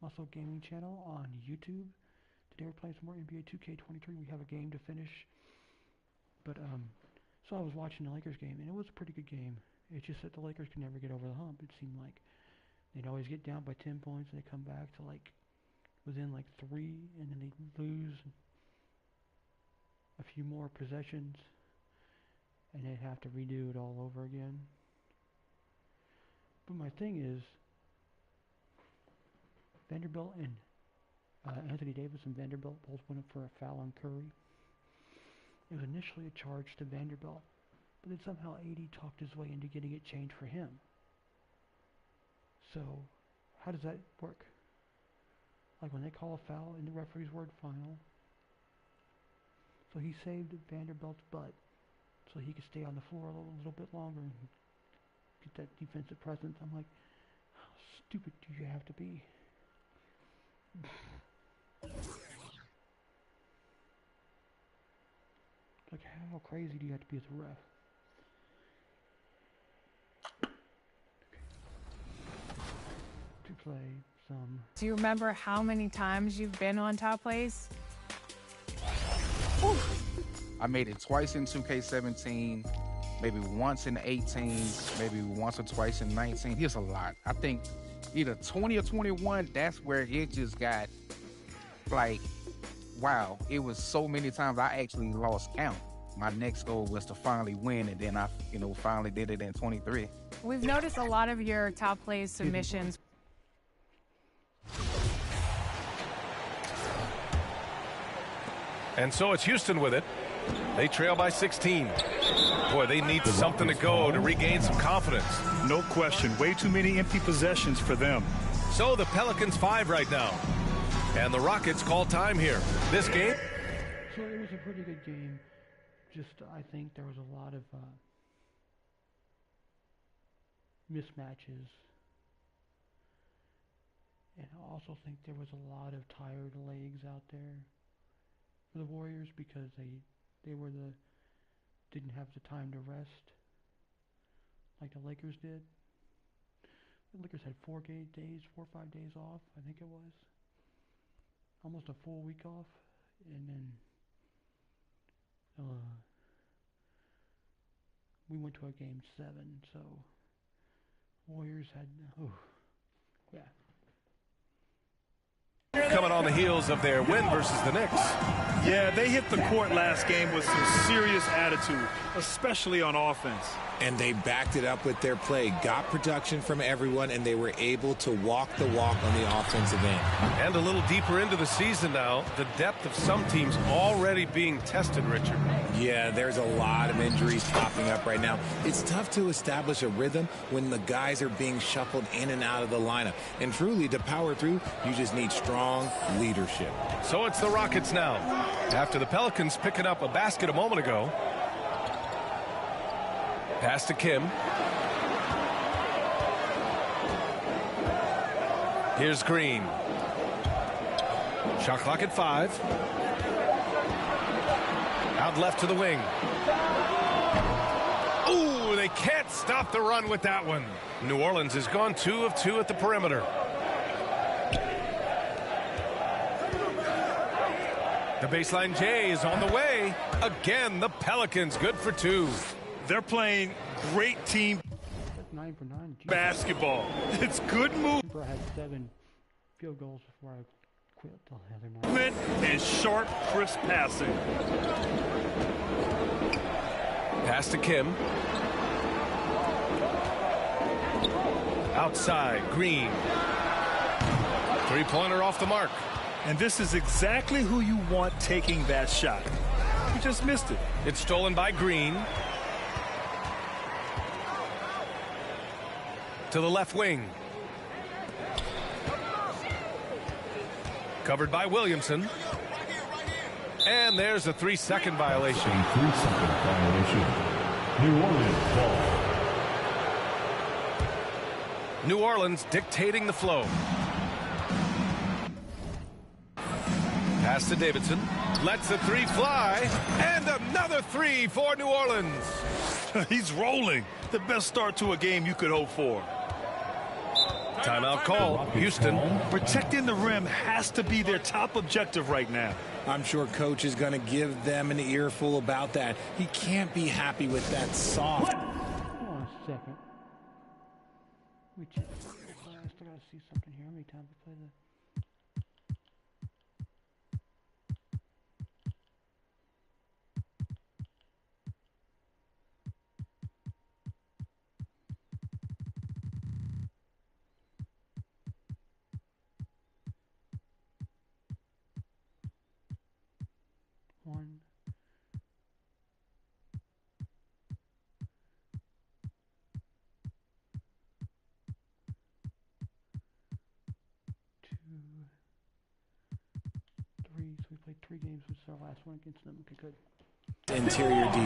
also gaming channel on YouTube. Today we're playing some more NBA2K23. We have a game to finish. But, so I was watching the Lakers game, and it was a pretty good game. It's just that the Lakers could never get over the hump. It seemed like they'd always get down by 10 points, and they come back to, like, within, like, 3, and then they'd lose a few more possessions, and they'd have to redo it all over again. But my thing is, Vanderbilt and Anthony Davis and Vanderbilt both went up for a foul on Curry. It was initially a charge to Vanderbilt, but then somehow AD talked his way into getting it changed for him. So, how does that work? Like when they call a foul in the referee's word final, so he saved Vanderbilt's butt so he could stay on the floor a little bit longer and get that defensive presence. I'm like, how stupid do you have to be? Like, how crazy do you have to be as a ref? To play some. Do you remember how many times you've been on top plays? Ooh. I made it twice in 2K17, maybe once in 18, maybe once or twice in 19. Here's a lot. I think either 20 or 21, that's where it just got, like, wow. It was so many times I actually lost count. My next goal was to finally win, and then I, finally did it in 23. We've noticed a lot of your top plays submissions. And so it's Houston with it. They trail by 16. Boy, they need something to go to regain some confidence. No question. Way too many empty possessions for them. So the Pelicans 5 right now. And the Rockets call time here. This game. So it was a pretty good game. Just, I think there was a lot of mismatches. And I also think there was a lot of tired legs out there for the Warriors because they didn't have the time to rest like the Lakers did. The Lakers had 4 or 5 days off, I think it was. Almost a full week off, and then we went to a game 7, so Warriors had, yeah. Coming on the heels of their win versus the Knicks. Yeah, they hit the court last game with some serious attitude, especially on offense. And they backed it up with their play, got production from everyone, and they were able to walk the walk on the offensive end. And a little deeper into the season now, the depth of some teams already being tested, Richard. Yeah, there's a lot of injuries popping up right now. It's tough to establish a rhythm when the guys are being shuffled in and out of the lineup. And truly, to power through, you just need strong leadership. So it's the Rockets now. After the Pelicans picking up a basket a moment ago. Pass to Kim. Here's Green. Shot clock at 5. Out left to the wing. Ooh, they can't stop the run with that one. New Orleans has gone 2 of 2 at the perimeter. The baseline J is on the way. Again, the Pelicans good for 2. They're playing great team 9 for 9. basketball. It's good move. I had 7 field goals before I quit the other night. And sharp, crisp passing. Pass to Kim. Outside, Green. Three-pointer off the mark. And this is exactly who you want taking that shot. You just missed it. It's stolen by Green. To the left wing. Covered by Williamson. And there's a 3-second violation. A 3-second violation. New Orleans ball. New Orleans dictating the flow. Pass to Davidson. Lets the 3 fly. And another 3 for New Orleans. He's rolling. The best start to a game you could hope for. Timeout call. Houston. Protecting the rim has to be their top objective right now. I'm sure coach is going to give them an earful about that. He can't be happy with that soft. Hold on a second. I still gotta see something here. How many times we play the... One. Two. Three. So we played 3 games, which is our last one against them. Okay, good. Interior D.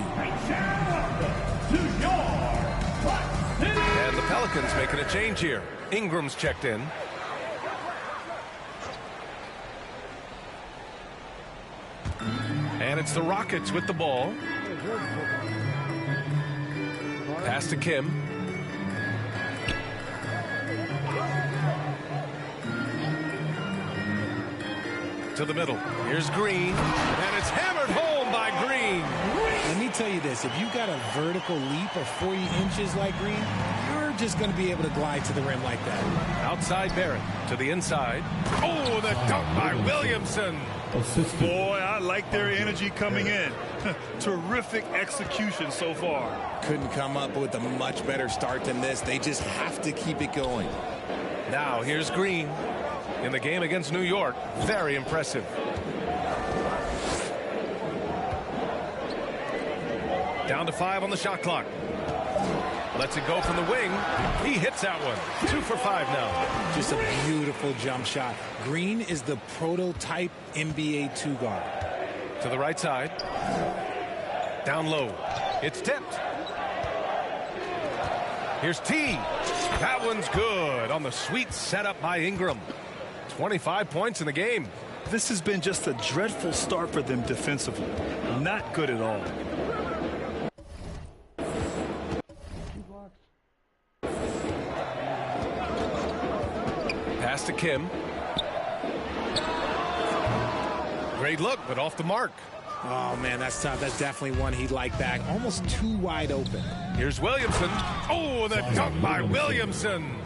And the Pelicans making a change here. Ingram's checked in. And it's the Rockets with the ball. Pass to Kim. To the middle. Here's Green. And it's hammered home by Green. Let me tell you this. If you got a vertical leap of 40 inches like Green, you're just going to be able to glide to the rim like that. Outside Barrett. To the inside. Oh, the dunk by Williamson. Boy, I like their energy coming in. Terrific execution so far. Couldn't come up with a much better start than this. They just have to keep it going. Now here's Green. In the game against New York, very impressive. Down to 5 on the shot clock. Lets it go from the wing. He hits that one. 2 for 5 now. Just a beautiful jump shot. Green is the prototype NBA 2 guard. To the right side. Down low. It's tipped. Here's T. That one's good on the sweet setup by Ingram. 25 points in the game. This has been just a dreadful start for them defensively. Not good at all. 2 blocks. Pass to Kim. Great look, but off the mark. Oh, man, that's tough. That's definitely one he'd like back. Almost too wide open. Here's Williamson. Oh, the dunk by Williamson.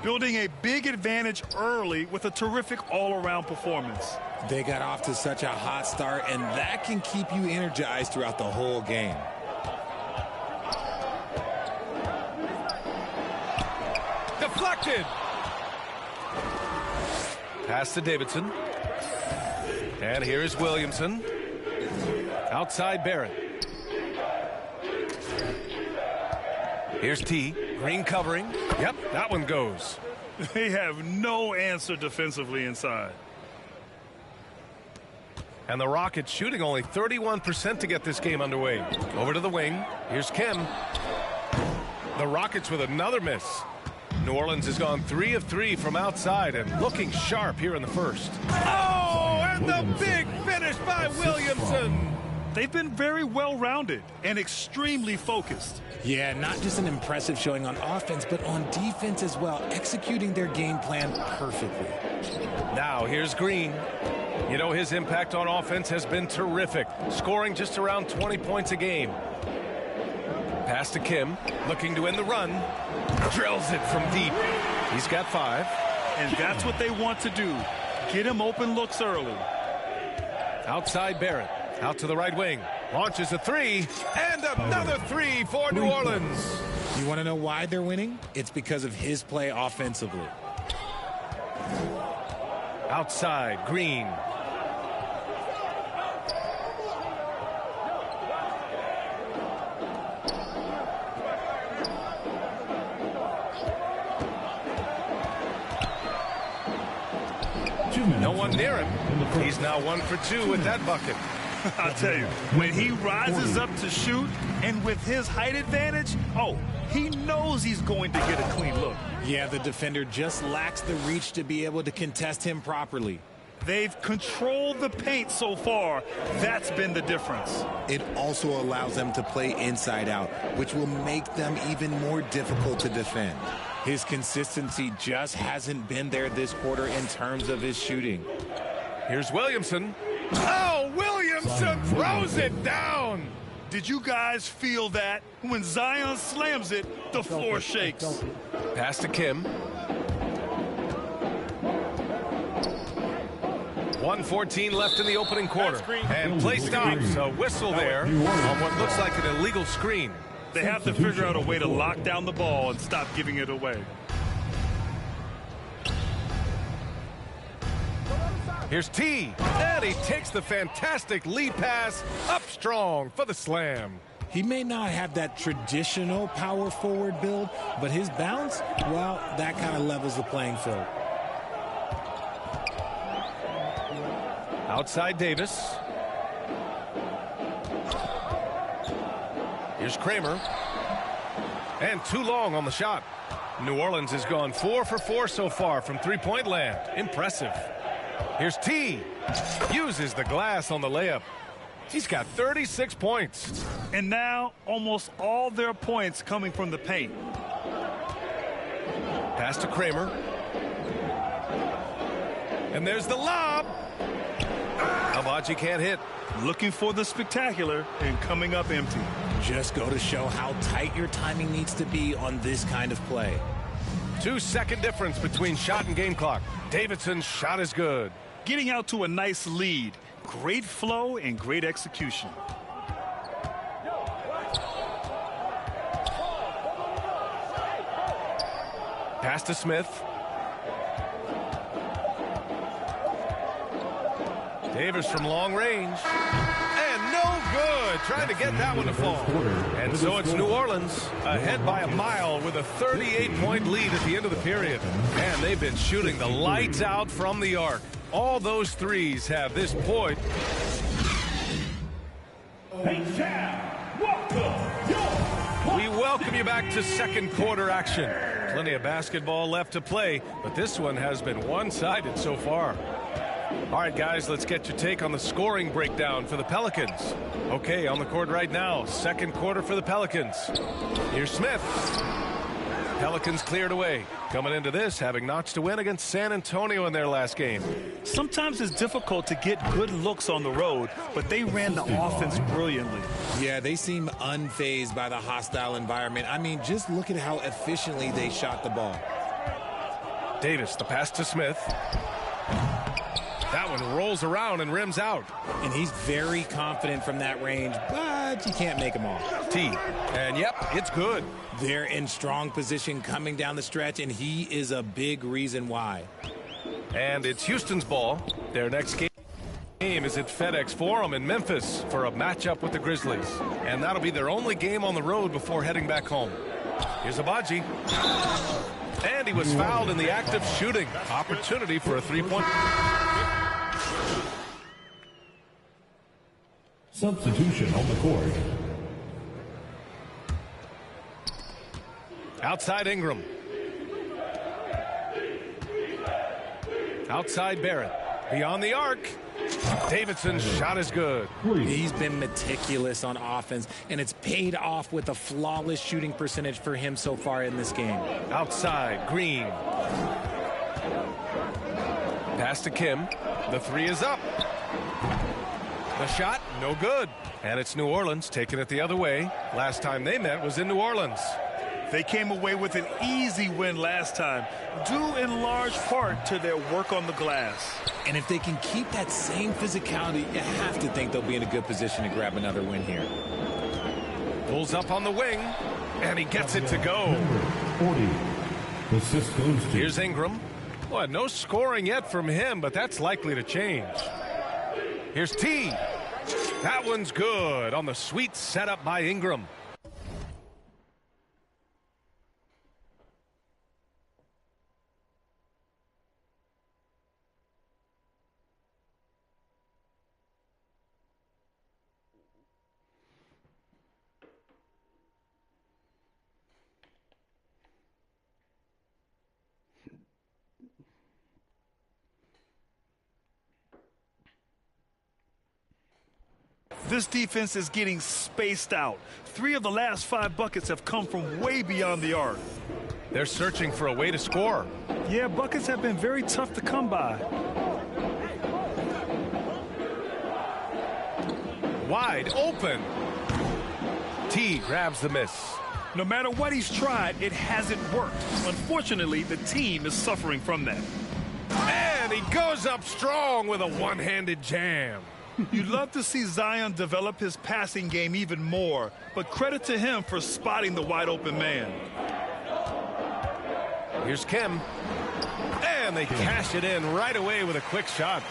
Building a big advantage early with a terrific all-around performance. They got off to such a hot start, and that can keep you energized throughout the whole game. Deflected. Pass to Davidson. And here's Williamson. Outside Barrett. Here's T. Green covering. Yep, that one goes. They have no answer defensively inside. And the Rockets shooting only 31% to get this game underway. Over to the wing. Here's Kim. The Rockets with another miss. New Orleans has gone 3 of 3 from outside and looking sharp here in the first. Oh, and the big finish by Williamson. They've been very well-rounded and extremely focused. Yeah, not just an impressive showing on offense, but on defense as well, executing their game plan perfectly. Now here's Green. You know, his impact on offense has been terrific, scoring just around 20 points a game. Pass to Kim, looking to end the run. Drills it from deep. He's got 5. And that's what they want to do. Get him open looks early. Outside Barrett. Out to the right wing. Launches a 3. And another 3 for New Orleans. You want to know why they're winning? It's because of his play offensively. Outside, Green. No one near him. He's now 1 for 2 with that bucket. I'll tell you, when he rises up to shoot and with his height advantage, oh, he knows he's going to get a clean look. Yeah, the defender just lacks the reach to be able to contest him properly. They've controlled the paint so far. That's been the difference. It also allows them to play inside out, which will make them even more difficult to defend. His consistency just hasn't been there this quarter in terms of his shooting. Here's Williamson. Oh, Williamson throws it down. Did you guys feel that? When Zion slams it, the floor shakes. Pass to Kim. 1:14 left in the opening quarter. And play stops. A whistle there on what looks like an illegal screen. They have to figure out a way to lock down the ball and stop giving it away. Here's T, and he takes the fantastic lead pass up strong for the slam. He may not have that traditional power forward build, but his bounce, well, that kind of levels the playing field. Outside Davis. Here's Kramer. And too long on the shot. New Orleans has gone 4 for 4 so far from three-point land. Impressive. Here's T. Uses the glass on the layup. He's got 36 points. And now almost all their points coming from the paint. Pass to Kramer. And there's the lob. Amaji can't hit. Looking for the spectacular and coming up empty. Just go to show how tight your timing needs to be on this kind of play. 2-second difference between shot and game clock. Davidson's shot is good. Getting out to a nice lead. Great flow and great execution. Pass to Smith. Davis from long range. And no good. Trying to get that one to fall. And so it's New Orleans ahead by a mile with a 38-point lead at the end of the period. And they've been shooting the lights out from the arc. All those threes have this point. We welcome you back to second quarter action. Plenty of basketball left to play, but this one has been one-sided so far. All right, guys, let's get your take on the scoring breakdown for the Pelicans. Okay, on the court right now, second quarter for the Pelicans. Here's Smith. Pelicans cleared away. Coming into this, having notched a win against San Antonio in their last game. Sometimes it's difficult to get good looks on the road, but they ran the offense brilliantly. Yeah, they seem unfazed by the hostile environment. I mean, just look at how efficiently they shot the ball. Davis, the pass to Smith. That one rolls around and rims out. And he's very confident from that range, but you can't make him all. T. And yep, it's good. They're in strong position coming down the stretch, and he is a big reason why. And it's Houston's ball. Their next game is at FedEx Forum in Memphis for a matchup with the Grizzlies. And that'll be their only game on the road before heading back home. Here's Abaji. And he was fouled in the act of shooting. Opportunity for a three-point. Substitution on the court. Outside Ingram. Outside Barrett. Beyond the arc. Davidson's shot is good. He's been meticulous on offense, and it's paid off with a flawless shooting percentage for him so far in this game. Outside Green. Pass to Kim. The three is up. The shot, no good. And it's New Orleans taking it the other way. Last time they met was in New Orleans. They came away with an easy win last time, due in large part to their work on the glass. And if they can keep that same physicality, you have to think they'll be in a good position to grab another win here. Pulls up on the wing, and he gets it to go. 40. The Cisco's team. Here's Ingram. Well, no scoring yet from him, but that's likely to change. Here's T. That one's good on the sweet setup by Ingram. This defense is getting spaced out. 3 of the last 5 buckets have come from way beyond the arc. They're searching for a way to score. Yeah, buckets have been very tough to come by. Wide open. T grabs the miss. No matter what he's tried, it hasn't worked. Unfortunately, the team is suffering from that. And he goes up strong with a one-handed jam. You'd love to see Zion develop his passing game even more, but credit to him for spotting the wide open man. Here's Kim. And they cash it in right away with a quick shot.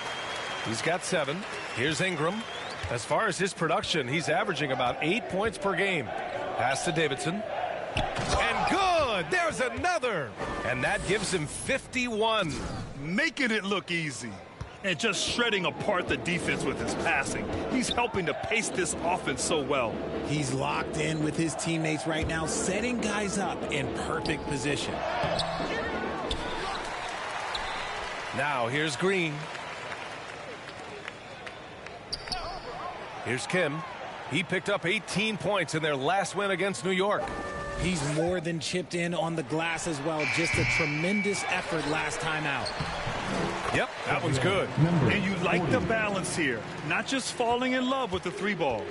He's got 7. Here's Ingram. As far as his production, he's averaging about 8 points per game. Pass to Davidson. And good! There's another! And that gives him 51. Making it look easy. And just shredding apart the defense with his passing. He's helping to pace this offense so well. He's locked in with his teammates right now, setting guys up in perfect position. Now here's Green. Here's Kim. He picked up 18 points in their last win against New York. He's more than chipped in on the glass as well. Just a tremendous effort last time out. Yep, that one's good. And you like the balance here. Not just falling in love with the 3-ball.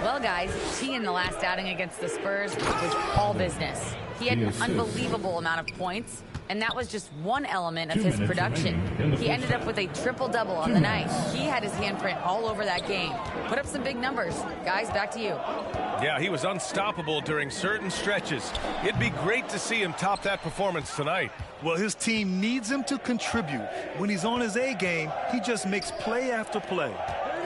Well, guys, T in the last outing against the Spurs was all business. He had an unbelievable amount of points, and that was just one element of his production. He ended up with a triple-double on the night. He had his handprint all over that game. Put up some big numbers. Guys, back to you. Yeah, he was unstoppable during certain stretches. It'd be great to see him top that performance tonight. Well, his team needs him to contribute. When he's on his A game, he just makes play after play.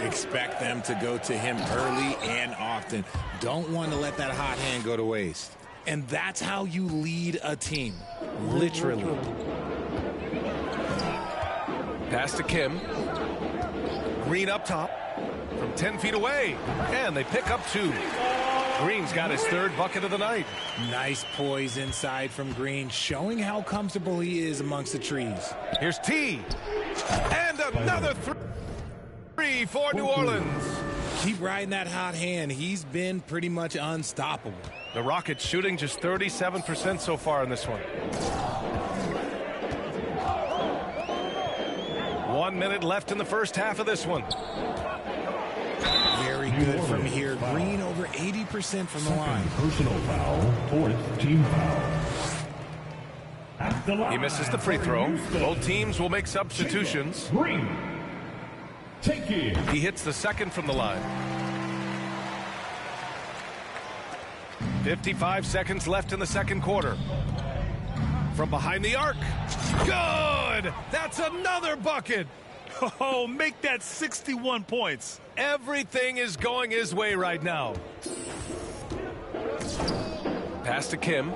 Expect them to go to him early and often. Don't want to let that hot hand go to waste. And that's how you lead a team. Literally. Pass to Kim. Green up top from 10 feet away. And they pick up 2. Green's got his 3rd bucket of the night. Nice poise inside from Green, showing how comfortable he is amongst the trees. Here's T. And another 3 for New Orleans. Keep riding that hot hand. He's been pretty much unstoppable. The Rockets shooting just 37% so far in this one. 1 minute left in the first half of this one. Very good from here. Green over 80% from the line. Personal foul, 4th team foul. He misses the free throw. Both teams will make substitutions. Green. Take it. He hits the 2nd from the line. 55 seconds left in the 2nd quarter. From behind the arc. Good! That's another bucket! Oh, make that 61 points. Everything is going his way right now. Pass to Kim.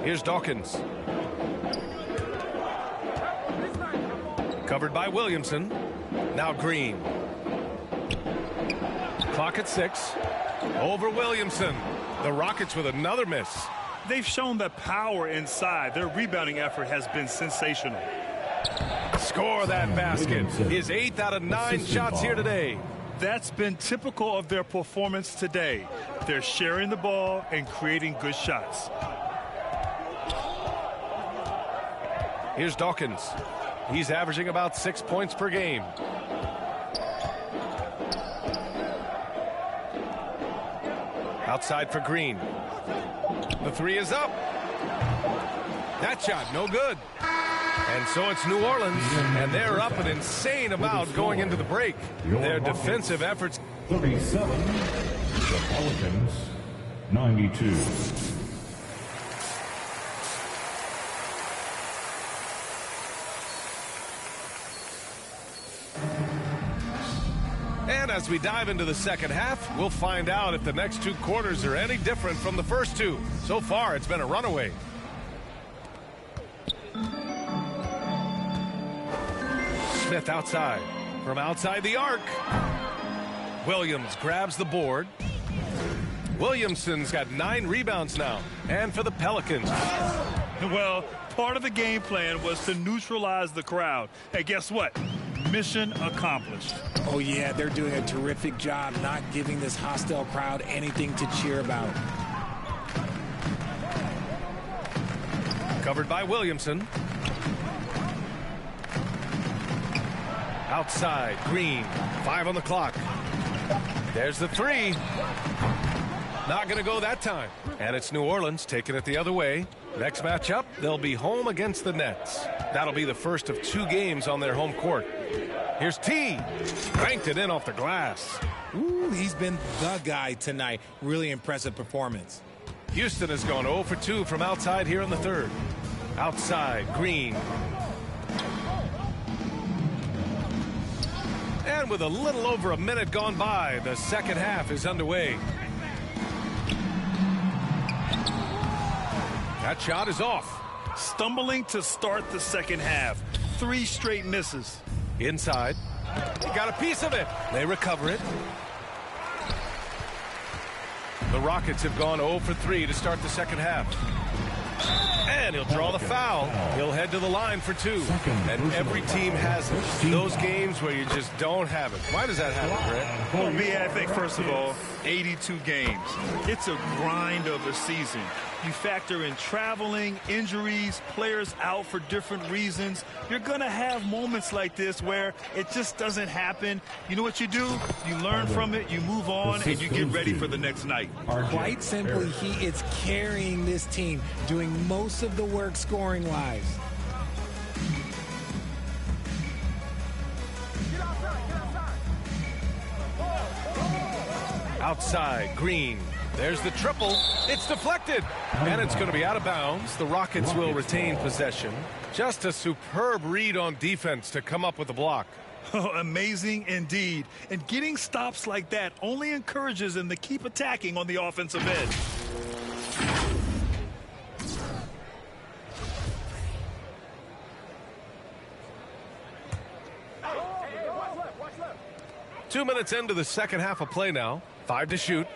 Here's Dawkins. Covered by Williamson. Now Green. Clock at 6. Over Williamson. The Rockets with another miss. They've shown the power inside. Their rebounding effort has been sensational. Score that basket. His 8th out of 9 shots here today. That's been typical of their performance today. They're sharing the ball and creating good shots. Here's Dawkins. He's averaging about 6 points per game. Outside for Green. The 3 is up. That shot, no good. And so it's New Orleans, and they're up an insane amount going into the break. Their defensive efforts. 37. The Pelicans, 92. And as we dive into the second half, we'll find out if the next 2 quarters are any different from the first 2. So far, it's been a runaway. Smith outside. From outside the arc. Williams grabs the board. Williamson's got 9 rebounds now. And for the Pelicans. Well, part of the game plan was to neutralize the crowd. Hey, guess what? Mission accomplished. Oh, yeah, they're doing a terrific job not giving this hostile crowd anything to cheer about. Covered by Williamson. Outside, Green. 5 on the clock. There's the three. Not going to go that time. And it's New Orleans taking it the other way. Next matchup, they'll be home against the Nets. That'll be the first of 2 games on their home court. Here's T. Banked it in off the glass. Ooh, he's been the guy tonight. Really impressive performance. Houston has gone 0 for 2 from outside here in the third. Outside, Green. And with a little over a minute gone by, the second half is underway. That shot is off. Stumbling to start the second half. 3 straight misses. Inside. He got a piece of it. They recover it. The Rockets have gone 0 for 3 to start the second half. And he'll draw the foul. He'll head to the line for 2. And every team has those games where you just don't have it. Why does that happen, Brett? Well, me, I think, first of all, 82 games. It's a grind of a season. You factor in traveling, injuries, players out for different reasons. You're going to have moments like this where it just doesn't happen. You know what you do? You learn from it, you move on, and you get ready for the next night. Quite simply, he is carrying this team, doing most of the work scoring-wise. Outside, Green. There's the triple. It's deflected. And it's going to be out of bounds. The Rockets will retain possession. Just a superb read on defense to come up with the block. Oh, amazing indeed. And getting stops like that only encourages them to keep attacking on the offensive end. Two minutes into the second half of play now. 5 to shoot.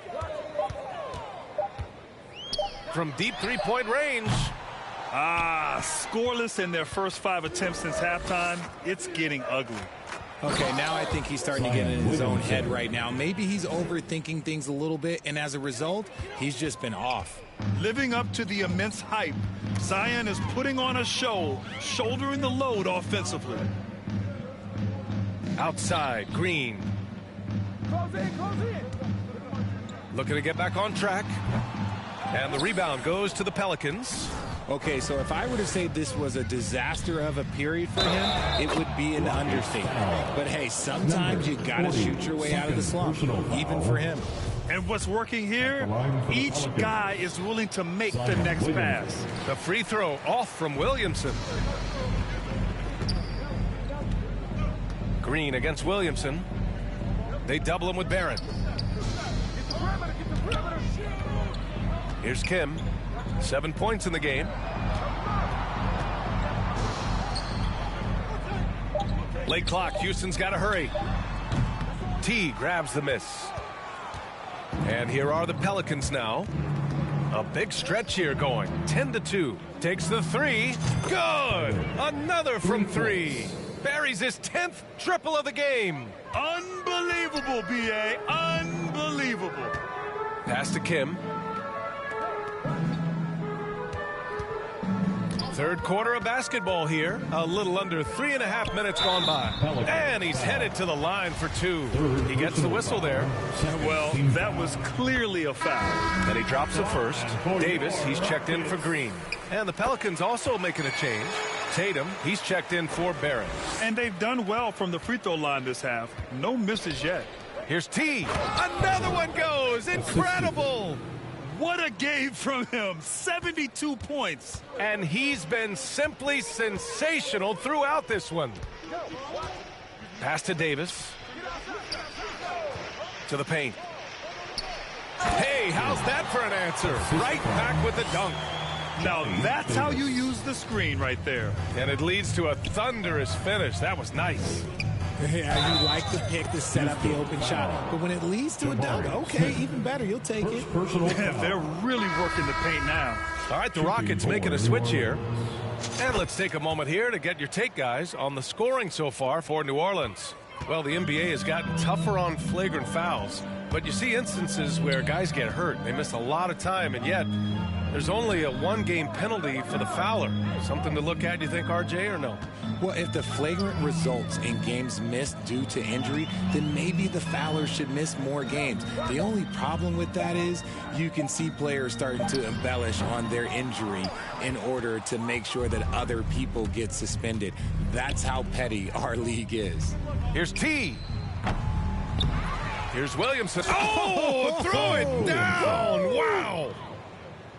From deep three-point range. Scoreless in their first 5 attempts since halftime. It's getting ugly. Okay, now I think he's starting to get in his own head right now. Maybe he's overthinking things a little bit, and as a result, he's just been off. Living up to the immense hype, Zion is putting on a show, shouldering the load offensively. Outside, Green. Looking to get back on track. And the rebound goes to the Pelicans. Okay, so if I were to say this was a disaster of a period for him, it would be an understatement. But hey, sometimes you gotta shoot your way out of the slump, even for him. And what's working here, each guy is willing to make the next pass. The free throw off from Williamson. Green against Williamson. They double him with Barrett. Here's Kim. 7 points in the game. Late clock. Houston's got to hurry. T grabs the miss. And here are the Pelicans now. A big stretch here going. 10-2. Takes the three. Good. Another from 3. Buries his 10th triple of the game. Unbelievable, B.A. Unbelievable. Pass to Kim. Third quarter of basketball here. A little under 3.5 minutes gone by. And he's headed to the line for 2. He gets the whistle there. Well, that was clearly a foul. And he drops the first. Davis, he's checked in for Green. And the Pelicans also making a change. Tatum, he's checked in for Barrett. And they've done well from the free throw line this half. No misses yet. Here's T. Another one goes. Incredible. What a game from him. 72 points. And he's been simply sensational throughout this one. Pass to Davis. To the paint. Hey, how's that for an answer? Right back with the dunk. Now that's how you use the screen right there. And it leads to a thunderous finish. That was nice. Yeah, you like the pick to set up the open shot. But when it leads to a dunk, okay, even better. You'll take it. They're really working the paint now. All right, the Rockets making a switch here. And let's take a moment here to get your take, guys, on the scoring so far for New Orleans. Well, the NBA has gotten tougher on flagrant fouls. But you see instances where guys get hurt. They miss a lot of time, and yet There's only a one-game penalty for the fouler. Something to look at, you think, RJ, or no? Well, if the flagrant results in games missed due to injury, then maybe the fouler should miss more games. The only problem with that is you can see players starting to embellish on their injury in order to make sure that other people get suspended. That's how petty our league is. Here's T. Here's Williamson. Oh, throw it down. Wow.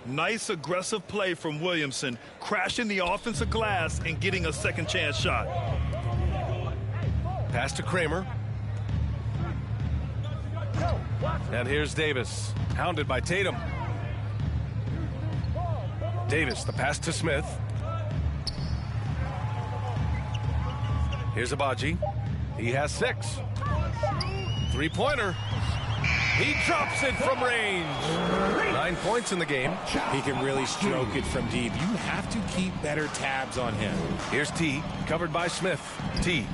Nice aggressive play from Williamson, crashing the offensive glass and getting a second chance shot. Pass to Kramer. And here's Davis, hounded by Tatum. Davis, the pass to Smith. Here's Abaji. He has 6. Three-pointer. He drops it from range. 9 points in the game. He can really stroke it from deep. You have to keep better tabs on him. Here's T, covered by Smith. T.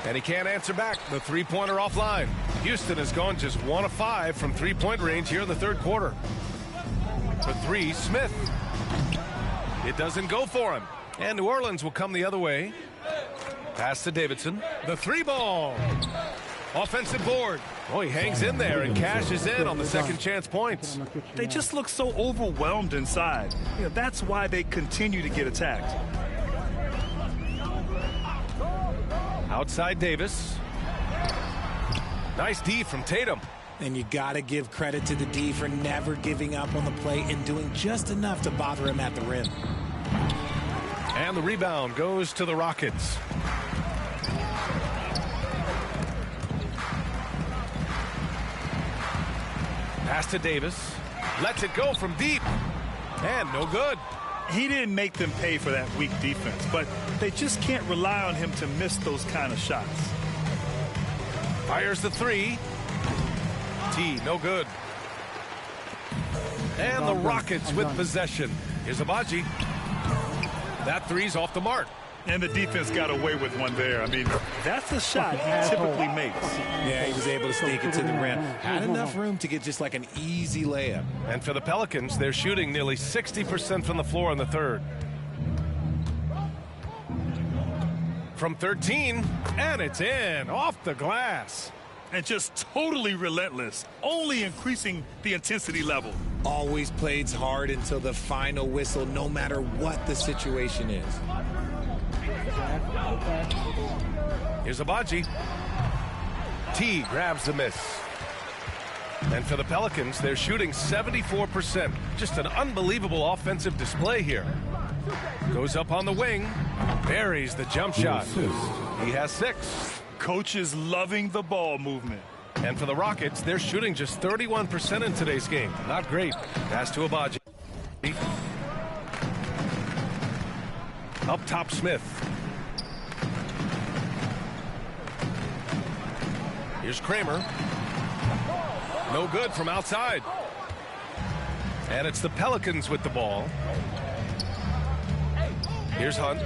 And he can't answer back. The three-pointer offline. Houston has gone just 1 of 5 from three-point range here in the third quarter. For 3, Smith. It doesn't go for him. And New Orleans will come the other way. Pass to Davidson. The 3-ball. Offensive board. Oh, he hangs in there and cashes in on the second chance points. They just look so overwhelmed inside. You know, that's why they continue to get attacked. Outside Davis. Nice D from Tatum. And you got to give credit to the D for never giving up on the play and doing just enough to bother him at the rim. And the rebound goes to the Rockets. Pass to Davis. Lets it go from deep. And no good. He didn't make them pay for that weak defense, but they just can't rely on him to miss those kind of shots. Fires the 3. T, no good. And the Rockets with possession. Here's Abaji. That 3's off the mark. And the defense got away with one there. I mean, that's a shot he typically makes. Yeah, he was able to sneak it to the rim. Had enough room to get just like an easy layup. And for the Pelicans, they're shooting nearly 60% from the floor in the third. From 13, and it's in, off the glass. And just totally relentless, only increasing the intensity level. Always plays hard until the final whistle, no matter what the situation is. Here's Abaji. T grabs the miss. And for the Pelicans, they're shooting 74%. Just an unbelievable offensive display here. Goes up on the wing. Buries the jump shot. He has 6. Coach is loving the ball movement. And for the Rockets, they're shooting just 31% in today's game. Not great. Pass to Abaji. Up top, Smith. Here's Kramer. No good from outside. And it's the Pelicans with the ball. Here's Hunt.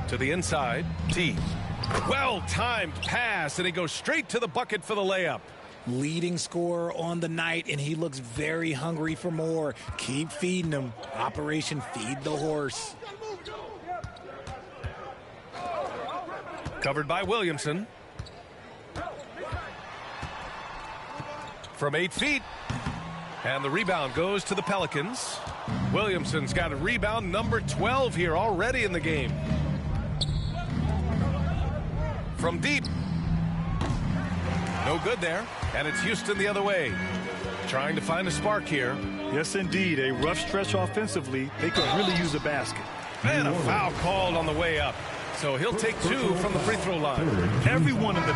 To the inside. T. Well-timed pass, and he goes straight to the bucket for the layup. Leading scorer on the night, and he looks very hungry for more. Keep feeding him. Operation Feed the Horse. Covered by Williamson. From 8 feet. And the rebound goes to the Pelicans. Williamson's got a rebound number 12 here already in the game. From deep. No good there. And it's Houston the other way. Trying to find a spark here. Yes, indeed. A rough stretch offensively. They could really use a basket. And a foul called on the way up. So he'll take 2 from the free throw line. Everyone in the...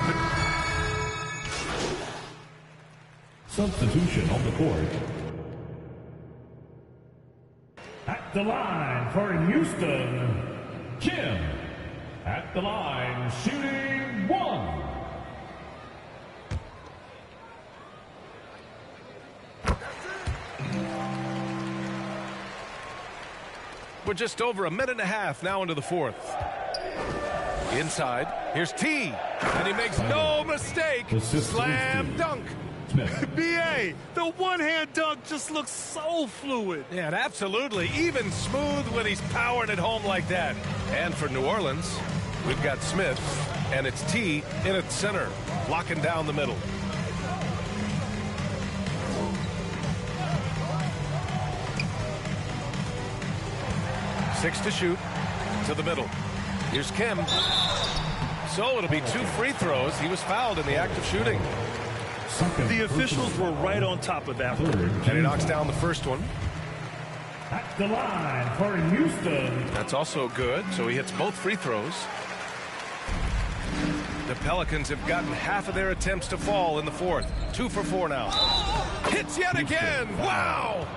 Substitution on the court. At the line for Houston, Kim. At the line, shooting 1. We're just over a minute and a half now into the fourth. Inside, here's T, and he makes no mistake. Slam dunk. Smith. B.A., the one-hand dunk just looks so fluid. Yeah, absolutely. Even smooth when he's powering it home like that. And for New Orleans, we've got Smith, and it's T in at center, locking down the middle. Six to shoot, to the middle. Here's Kim. So it'll be 2 free throws. He was fouled in the act of shooting. The officials were right on top of that one. And he knocks down the first one. At the line for Houston. That's also good, so he hits both free throws. The Pelicans have gotten half of their attempts to fall in the fourth. 2 for 4 now. Hits yet again! Wow!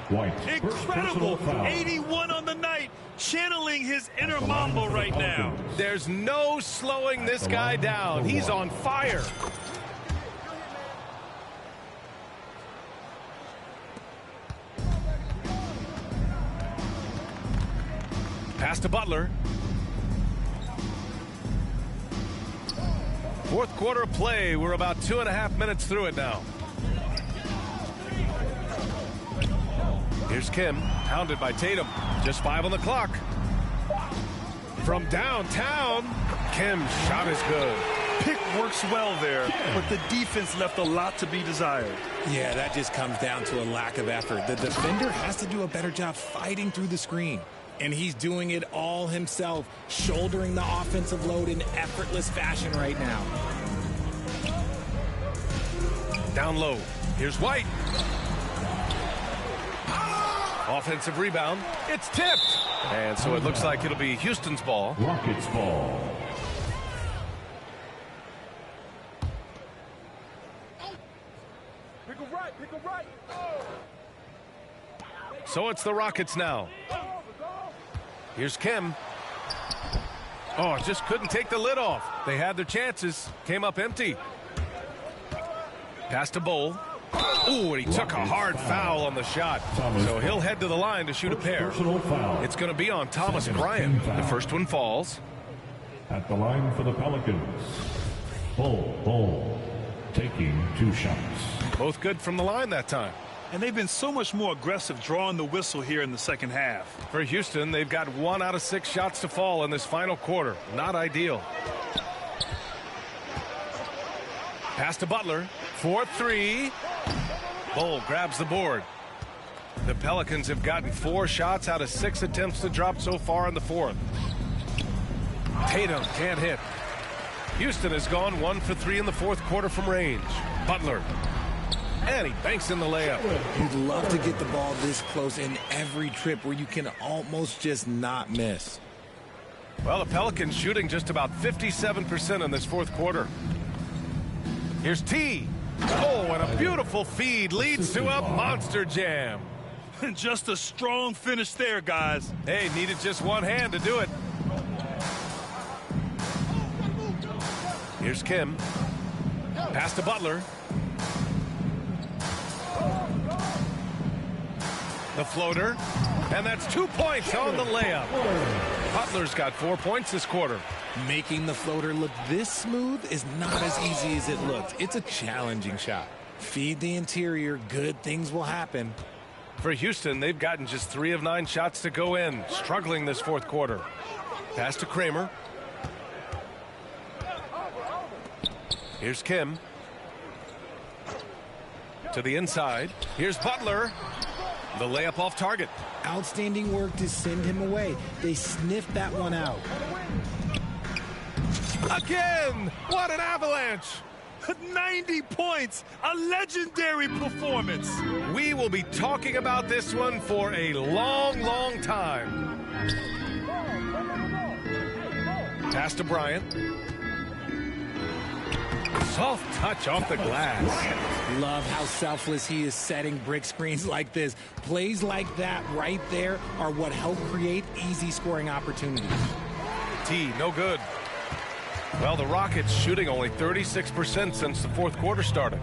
White. Incredible. 81 on the night. Channeling his inner Mamba right now. There's no slowing this guy down. He's on fire. Pass to Butler. Fourth quarter play. We're about 2.5 minutes through it now. Here's Kim, hounded by Tatum. Just 5 on the clock. From downtown, Kim's shot is good. Pick works well there, but the defense left a lot to be desired. Yeah, that just comes down to a lack of effort. The defender has to do a better job fighting through the screen. And he's doing it all himself, shouldering the offensive load in effortless fashion right now. Down low. Here's White. Offensive rebound. It's tipped. And so it looks like it'll be Houston's ball. Rockets ball. So it's the Rockets now. Here's Kim. Oh, just couldn't take the lid off. They had their chances. Came up empty. Pass to Bowl. Ooh, and he took a hard foul on the shot. So he'll head to the line to shoot a pair. It's going to be on Thomas Bryant. The first one falls. At the line for the Pelicans. Bull. Taking 2 shots. Both good from the line that time. And they've been so much more aggressive drawing the whistle here in the second half. For Houston, they've got 1 out of 6 shots to fall in this final quarter. Not ideal. Pass to Butler. 4-3. Bull grabs the board. The Pelicans have gotten 4 shots out of 6 attempts to drop so far in the fourth. Tatum can't hit. Houston has gone 1 for 3 in the fourth quarter from range. Butler. And he banks in the layup. You'd love to get the ball this close in every trip where you can almost just not miss. Well, the Pelicans shooting just about 57% in this fourth quarter. Here's T. Oh, and a beautiful feed leads to a monster jam. Just a strong finish there, guys. Hey, needed just one hand to do it. Here's Kim. Pass to Butler. The floater. And that's 2 points on the layup. Butler's got 4 points this quarter. Making the floater look this smooth is not as easy as it looks. It's a challenging shot. Feed the interior, good things will happen. For Houston, they've gotten just 3 of 9 shots to go in, struggling this fourth quarter. Pass to Kramer. Here's Kim. To the inside. Here's Butler. The layup off target. Outstanding work to send him away. They sniffed that one out. Again! What an avalanche! 90 points! A legendary performance! We will be talking about this one for a long, long time. Pass to Bryant. Soft touch off the glass. Love how selfless he is setting brick screens like this. Plays like that right there are what help create easy scoring opportunities. T, no good. Well, the Rockets shooting only 36% since the fourth quarter started.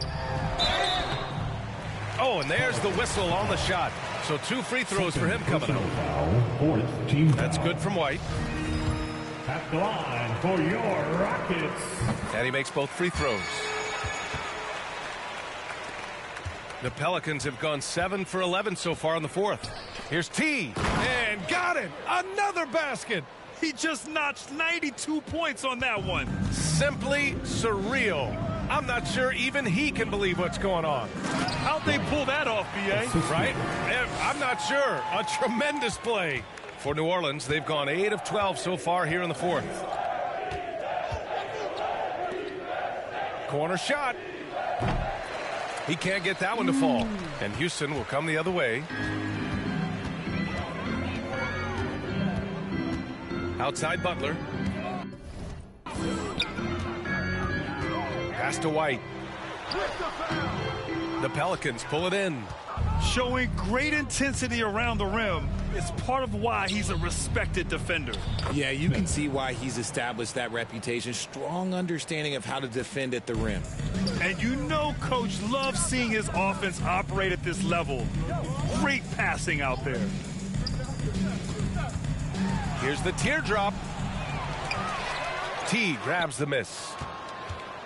Oh, and there's the whistle on the shot. So 2 free throws for him coming up. That's good from White. At the line for your Rockets. And he makes both free throws. The Pelicans have gone 7 for 11 so far in the fourth. Here's T, and got it! Another basket! He just notched 92 points on that one. Simply surreal. I'm not sure even he can believe what's going on. How'd they pull that off, B.A.? Right? I'm not sure. A tremendous play. For New Orleans, they've gone 8 of 12 so far here in the fourth. Corner shot. He can't get that one to fall. And Houston will come the other way. Outside Butler. Pass to White. The Pelicans pull it in. Showing great intensity around the rim. It's part of why he's a respected defender. Yeah, you can see why he's established that reputation. Strong understanding of how to defend at the rim. And you know Coach loves seeing his offense operate at this level. Great passing out there. Here's the teardrop. T grabs the miss.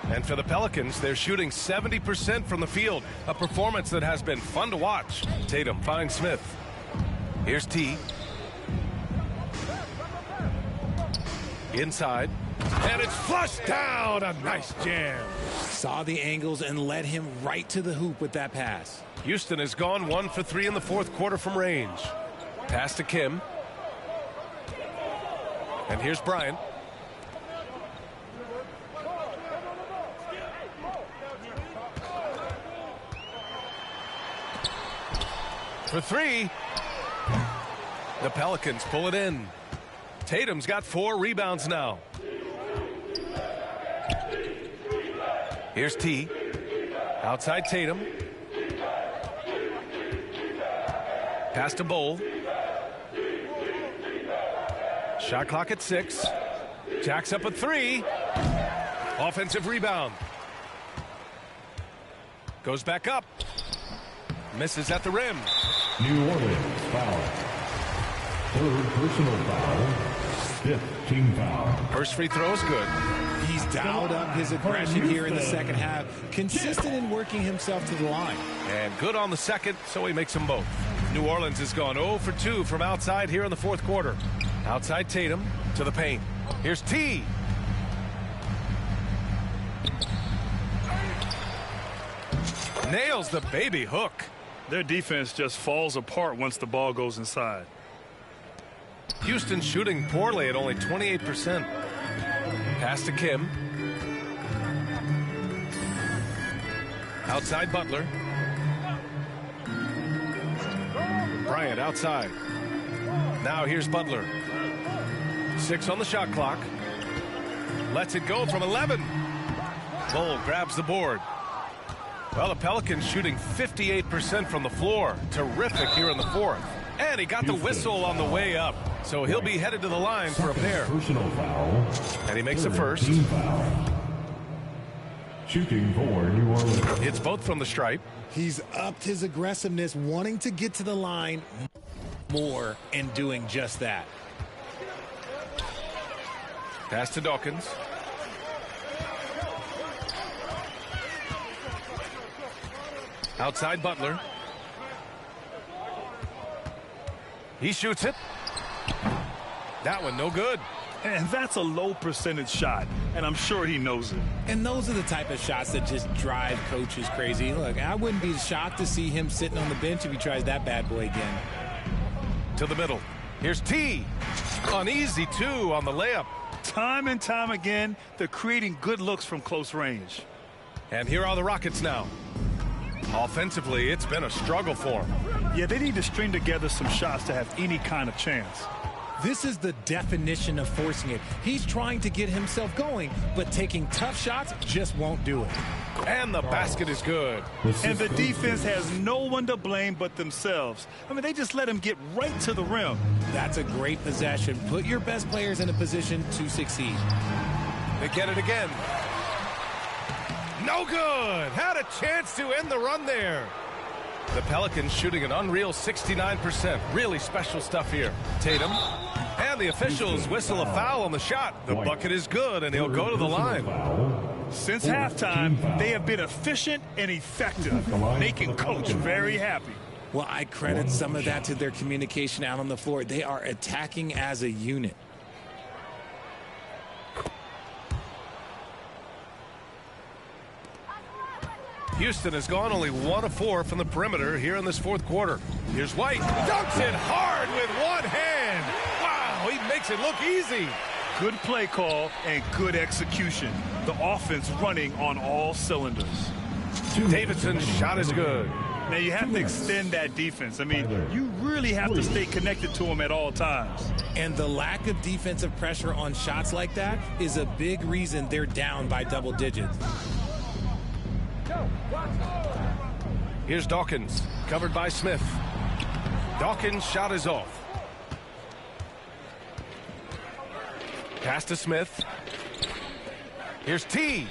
And for the Pelicans, they're shooting 70% from the field. A performance that has been fun to watch. Tatum finds Smith. Here's T. Inside. And it's flushed down. A nice jam. Saw the angles and led him right to the hoop with that pass. Houston has gone 1 for 3 in the fourth quarter from range. Pass to Kim. And here's Bryant. For 3. The Pelicans pull it in. Tatum's got 4 rebounds now. Here's T. Outside Tatum. Pass to Bowl. Shot clock at 6. Jacks up a 3. Offensive rebound. Goes back up. Misses at the rim. New Orleans foul. 3rd personal foul. 5th team foul. First free throw is good. He's dialed up his aggression here in the second half. Consistent in working himself to the line. And good on the second, so he makes them both. New Orleans has gone 0 for 2 from outside here in the fourth quarter. Outside Tatum to the paint. Here's T. Nails the baby hook. Their defense just falls apart once the ball goes inside. Houston shooting poorly at only 28%. Pass to Kim. Outside Butler. Bryant outside. Now here's Butler. 6 on the shot clock. Lets it go from 11. Bull grabs the board. Well, the Pelicans shooting 58% from the floor. Terrific here in the fourth. And he got the whistle on the way up. So he'll be headed to the line for a pair. Personal foul. And he makes the first. Team foul. Shooting for New Orleans. It's both from the stripe. He's upped his aggressiveness, wanting to get to the line more and doing just that. Pass to Dawkins. Outside Butler. He shoots it. That one no good. And that's a low percentage shot, and I'm sure he knows it. And those are the type of shots that just drive coaches crazy. Look, I wouldn't be shocked to see him sitting on the bench if he tries that bad boy again. To the middle. Here's T. An easy 2 on the layup. Time and time again, they're creating good looks from close range. And here are the Rockets now. Offensively, it's been a struggle for them. Yeah, they need to string together some shots to have any kind of chance. This is the definition of forcing it. He's trying to get himself going, but taking tough shots just won't do it. And the basket is good. And the defense has no one to blame but themselves. I mean, they just let him get right to the rim. That's a great possession. Put your best players in a position to succeed. They get it again. No good. Had a chance to end the run there. The Pelicans shooting an unreal 69%. Really special stuff here. Tatum. And the officials whistle a foul on the shot. The bucket is good, and he'll go to the line. Since halftime, they have been efficient and effective, making Coach very happy. Well, I credit some of that to their communication out on the floor. They are attacking as a unit. Houston has gone only 1 of 4 from the perimeter here in this fourth quarter. Here's White. Dunks it hard with one hand. Wow, he makes it look easy. Good play call and good execution. The offense running on all cylinders. Davidson's shot is good. Now, you have to extend that defense. I mean, you really have to stay connected to them at all times. And the lack of defensive pressure on shots like that is a big reason they're down by double digits. Here's Dawkins, covered by Smith. Dawkins' shot is off. Pass to Smith. Here's T.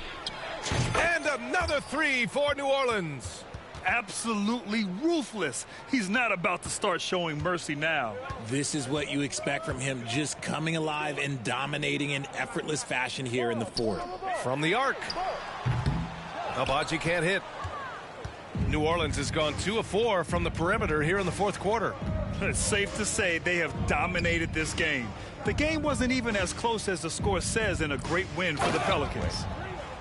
And another three for New Orleans. Absolutely ruthless. He's not about to start showing mercy now. This is what you expect from him, just coming alive and dominating in effortless fashion here in the fourth. From the arc. Abaji can't hit. New Orleans has gone 2 of 4 from the perimeter here in the fourth quarter. It's safe to say they have dominated this game. The game wasn't even as close as the score says in a great win for the Pelicans.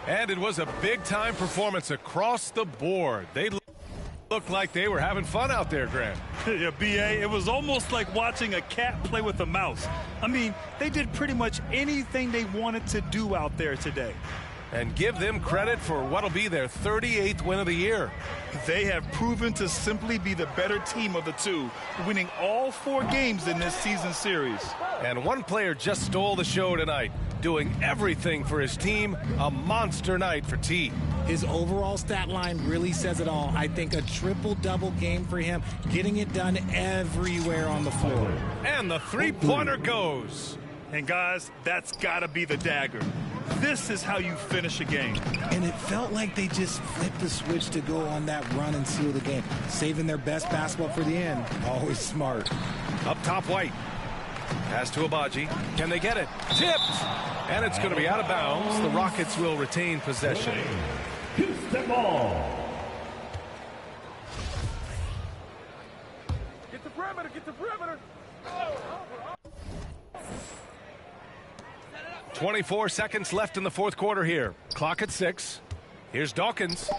And it was a big-time performance across the board. They looked like they were having fun out there, Grant. Yeah, B.A., it was almost like watching a cat play with a mouse. I mean, they did pretty much anything they wanted to do out there today. And give them credit for what'll be their 38th win of the year. They have proven to simply be the better team of the two, winning all 4 games in this season series. And one player just stole the show tonight, doing everything for his team. A monster night for T. His overall stat line really says it all. I think a triple-double game for him, getting it done everywhere on the floor. And the three-pointer goes. And guys, that's got to be the dagger. This is how you finish a game. And it felt like they just flipped the switch to go on that run and seal the game, saving their best basketball for the end. Always smart. Up top, White. Pass to Abaji. Can they get it? Tipped. And it's going to be out of bounds. The Rockets will retain possession. Houston ball. Get the perimeter. Get the perimeter. 24 seconds left in the fourth quarter here. Clock at 6. Here's Dawkins.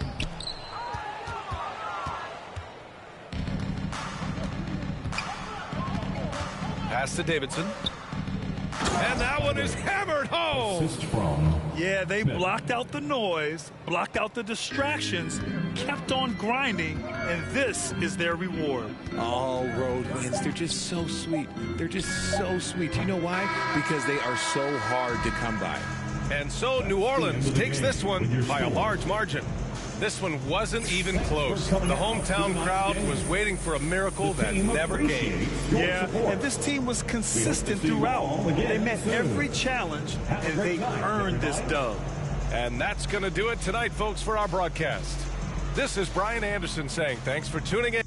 Pass to Davidson. And that one is hammered home. Yeah, they blocked out the noise, blocked out the distractions, kept on grinding, and this is their reward. All road wins. They're just so sweet. They're just so sweet. Do you know why? Because they are so hard to come by. And so New Orleans takes this one by a large margin. This one wasn't even close. The hometown crowd was waiting for a miracle that never came. Yeah, and this team was consistent throughout. They met every challenge, and they earned this dub. And that's going to do it tonight, folks, for our broadcast. This is Brian Anderson saying thanks for tuning in.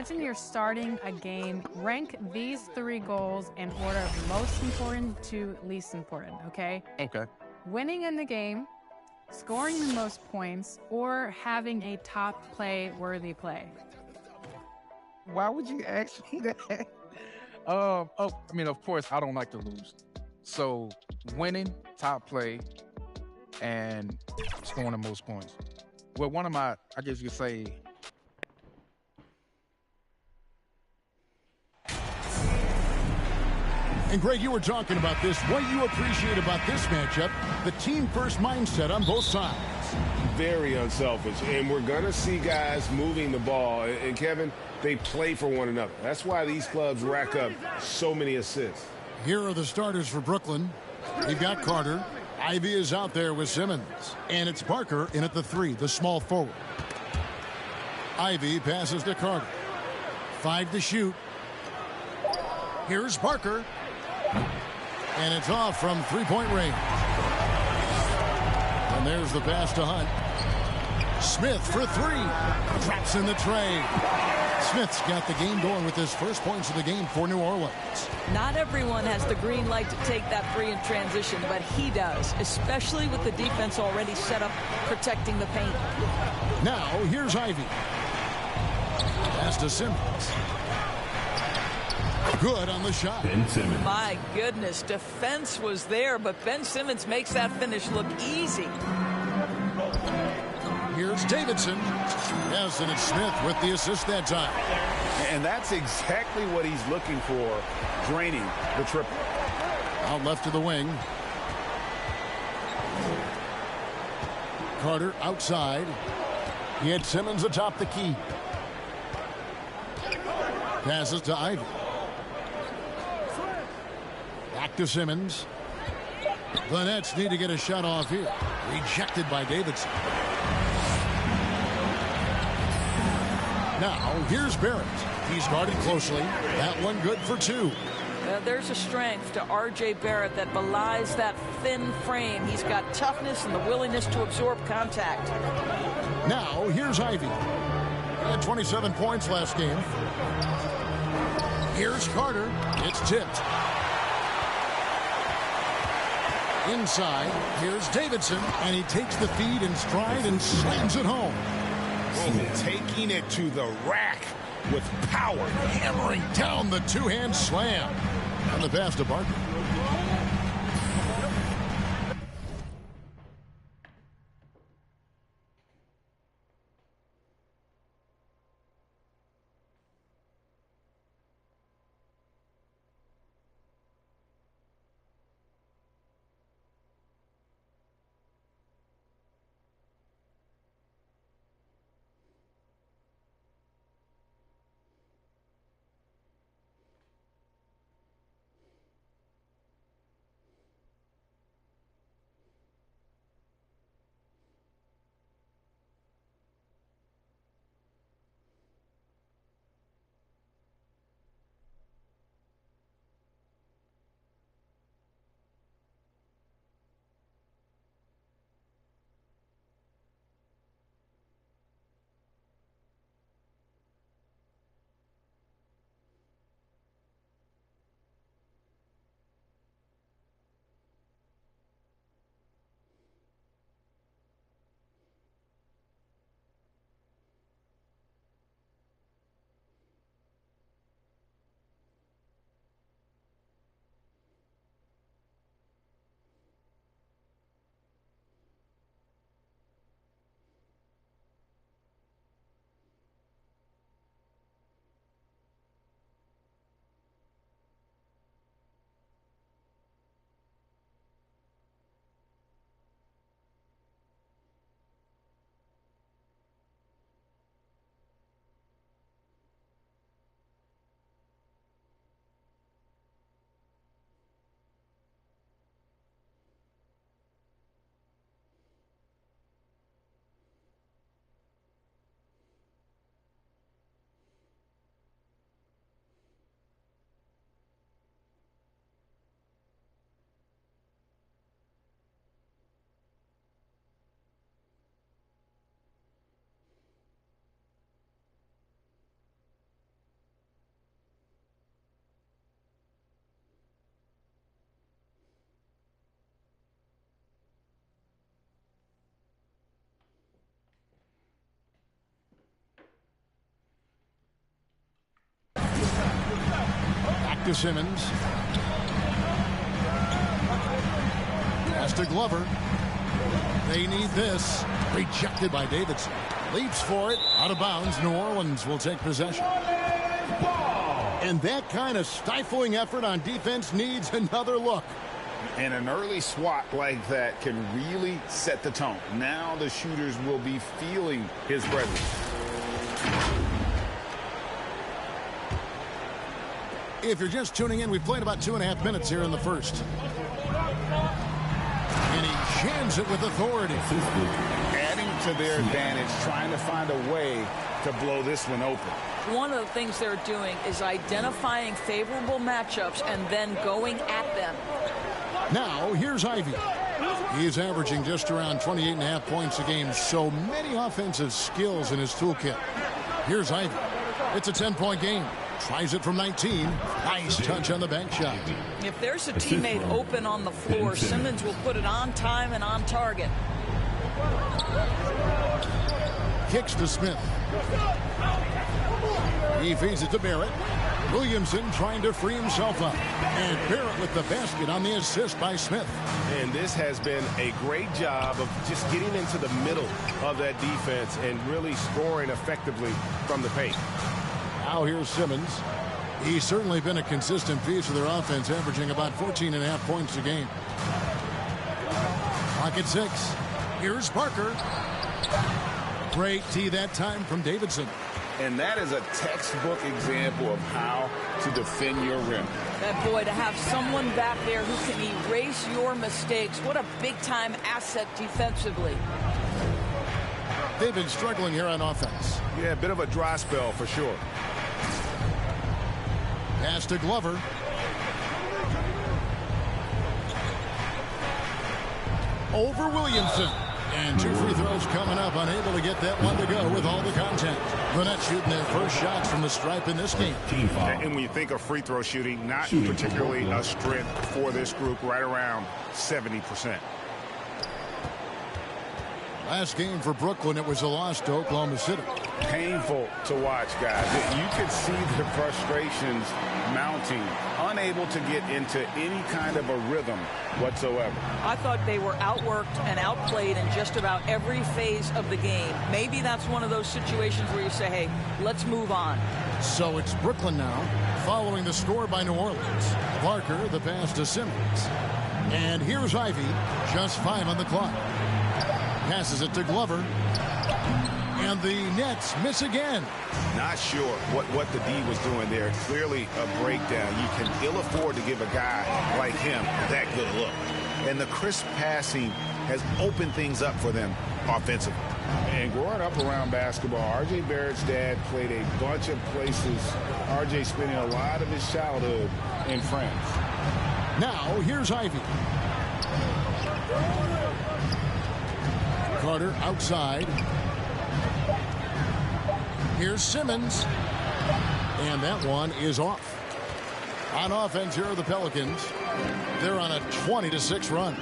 Imagine you're starting a game. Rank these 3 goals in order of most important to least important, okay? Okay. Winning in the game, scoring the most points, or having a top play-worthy play. Why would you ask me that? I mean, of course, I don't like to lose. So winning, top play, and scoring the most points. Well, one of my, I guess you could say, and Greg, you were talking about this. What you appreciate about this matchup, the team-first mindset on both sides. Very unselfish, and we're going to see guys moving the ball. And Kevin, they play for one another. That's why these clubs rack up so many assists. Here are the starters for Brooklyn. They've got Carter. Ivy is out there with Simmons. And it's Barker in at the 3, the small forward. Ivy passes to Carter. 5 to shoot. Here's Barker. And it's off from three-point range. And there's the pass to Hunt. Smith for 3. Drops in the tray. Smith's got the game going with his first points of the game for New Orleans. Not everyone has the green light to take that free in transition, but he does, especially with the defense already set up protecting the paint. Now, here's Ivy. Pass to Simmons. Good on the shot. Ben Simmons. My goodness, defense was there, but Ben Simmons makes that finish look easy. Here's Davidson. Yes, and it's Smith with the assist that time. And that's exactly what he's looking for, draining the triple. Out left to the wing. Carter outside. He had Simmons atop the key. Passes to Ivy. Back to Simmons. The Nets need to get a shot off here. Rejected by Davidson. Now, here's Barrett. He's guarded closely. That one good for 2. There's a strength to R.J. Barrett that belies that thin frame. He's got toughness and the willingness to absorb contact. Now, here's Ivy. He had 27 points last game. Here's Carter. It's tipped. Inside, here's Davidson, and he takes the feed in stride and slams it home. Taking it to the rack with power. Hammering down the two-hand slam. And the pass to Barker. to Simmons. Pass to Glover. They need this. Rejected by Davidson. Leaps for it. Out of bounds. New Orleans will take possession. And that kind of stifling effort on defense needs another look. And an early swat like that can really set the tone. Now the shooters will be feeling his presence. If you're just tuning in, we've played about 2.5 minutes here in the first. And he jams it with authority. Adding to their advantage, trying to find a way to blow this one open. One of the things they're doing is identifying favorable matchups and then going at them. Now, here's Ivy. He's averaging just around 28.5 points a game. So many offensive skills in his toolkit. Here's Ivy. It's a 10-point game. Tries it from 19. Nice touch on the bank shot. If there's a teammate open on the floor, Simmons will put it on time and on target. Kicks to Smith. He feeds it to Barrett. Williamson trying to free himself up. And Barrett with the basket on the assist by Smith. And this has been a great job of just getting into the middle of that defense and really scoring effectively from the paint. Now here's Simmons. He's certainly been a consistent piece of their offense, averaging about 14.5 points a game. Clock at 6. Here's Parker. Great tee that time from Davidson. And that is a textbook example of how to defend your rim. That boy, to have someone back there who can erase your mistakes, what a big-time asset defensively. They've been struggling here on offense. Yeah, a bit of a dry spell for sure. Pass to Glover. Over Williamson. And 2 free throws coming up, unable to get that one to go with all the contact. Gwinnett shooting their first shots from the stripe in this game. And when you think of free throw shooting, not particularly a strength for this group, right around 70%. Last game for Brooklyn, it was a loss to Oklahoma City. Painful to watch, guys. You can see the frustrations mounting, unable to get into any kind of a rhythm whatsoever. I thought they were outworked and outplayed in just about every phase of the game. Maybe that's one of those situations where you say, hey, let's move on. So it's Brooklyn now, following the score by New Orleans. Parker, the pass to Simmons. And here's Ivy, just 5 on the clock. Passes it to Glover. And the Nets miss again. Not sure what the D was doing there. Clearly a breakdown. You can ill afford to give a guy like him that good look. And the crisp passing has opened things up for them offensively. And growing up around basketball, R.J. Barrett's dad played a bunch of places. R.J. spending a lot of his childhood in France. Now, here's Ivy. Carter outside. Here's Simmons. And that one is off. On offense, here are the Pelicans. They're on a 20-6 run.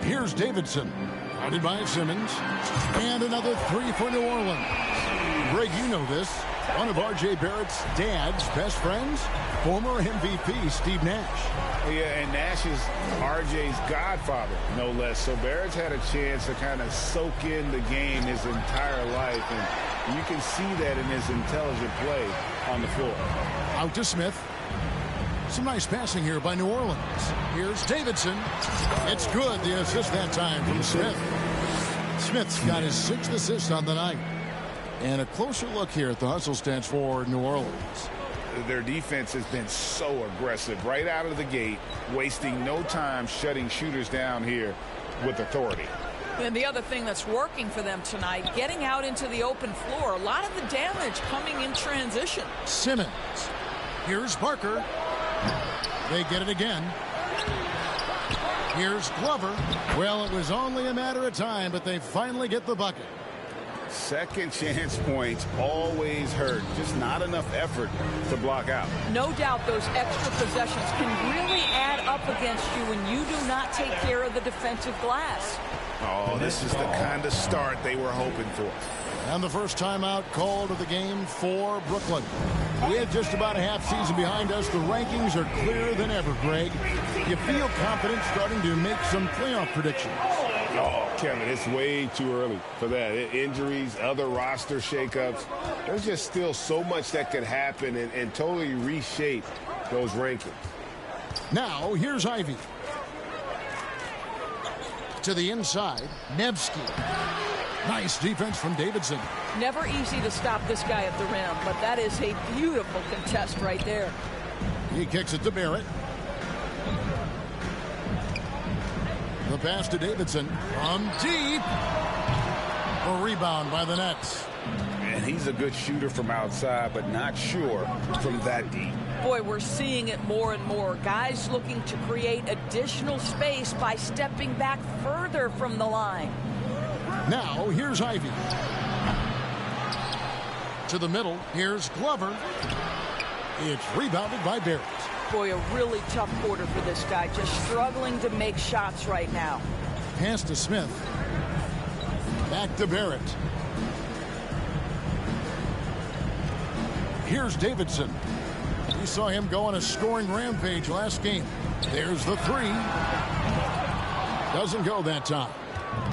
Here's Davidson. Guarded by Simmons. And another 3 for New Orleans. Greg, you know this. One of R.J. Barrett's dad's best friends, former MVP Steve Nash. Yeah, and Nash is R.J.'s godfather, no less. So Barrett's had a chance to kind of soak in the game his entire life, and you can see that in his intelligent play on the floor. Out to Smith. Some nice passing here by New Orleans. Here's Davidson. It's good, the assist that time from Smith. Smith's got his 6th assist on the night. And a closer look here at the hustle stats for New Orleans. Their defense has been so aggressive right out of the gate, wasting no time shutting shooters down here with authority. And the other thing that's working for them tonight, getting out into the open floor. A lot of the damage coming in transition. Simmons. Here's Parker. They get it again. Here's Glover. Well, it was only a matter of time, but they finally get the bucket. Second chance points always hurt. Just not enough effort to block out. No doubt those extra possessions can really add up against you when you do not take care of the defensive glass. Oh, this is the kind of start they were hoping for. And the first timeout called of the game for Brooklyn. With just about a half season behind us, the rankings are clearer than ever, Greg. You feel confident starting to make some playoff predictions? Oh, Kevin, it's way too early for that. Injuries, other roster shakeups. There's just still so much that could happen and totally reshape those rankings. Now, here's Ivy. To the inside, Nevsky. Nice defense from Davidson. Never easy to stop this guy at the rim, but that is a beautiful contest right there. He kicks it to Barrett. The pass to Davidson from deep. A rebound by the Nets. And he's a good shooter from outside, but not sure from that deep. Boy, we're seeing it more and more. Guys looking to create additional space by stepping back further from the line. Now, here's Ivy. To the middle, here's Glover. It's rebounded by Barrett. Boy, a really tough quarter for this guy. Just struggling to make shots right now. Pass to Smith. Back to Barrett. Here's Davidson. We saw him go on a scoring rampage last game. There's the three. Doesn't go that time.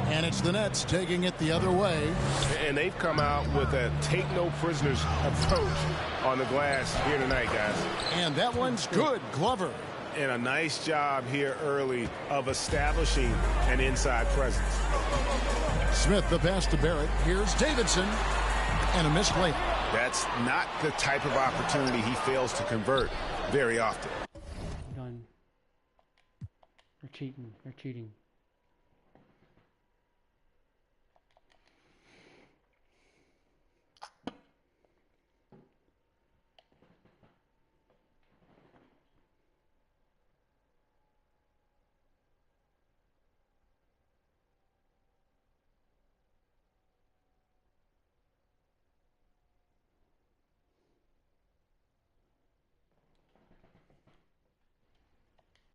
And it's the Nets taking it the other way. And they've come out with a take-no-prisoners approach on the glass here tonight, guys. And that one's good, Glover. And a nice job here early of establishing an inside presence. Smith, the pass to Barrett. Here's Davidson. And a missed layup. That's not the type of opportunity he fails to convert very often. Done. They're cheating. They're cheating.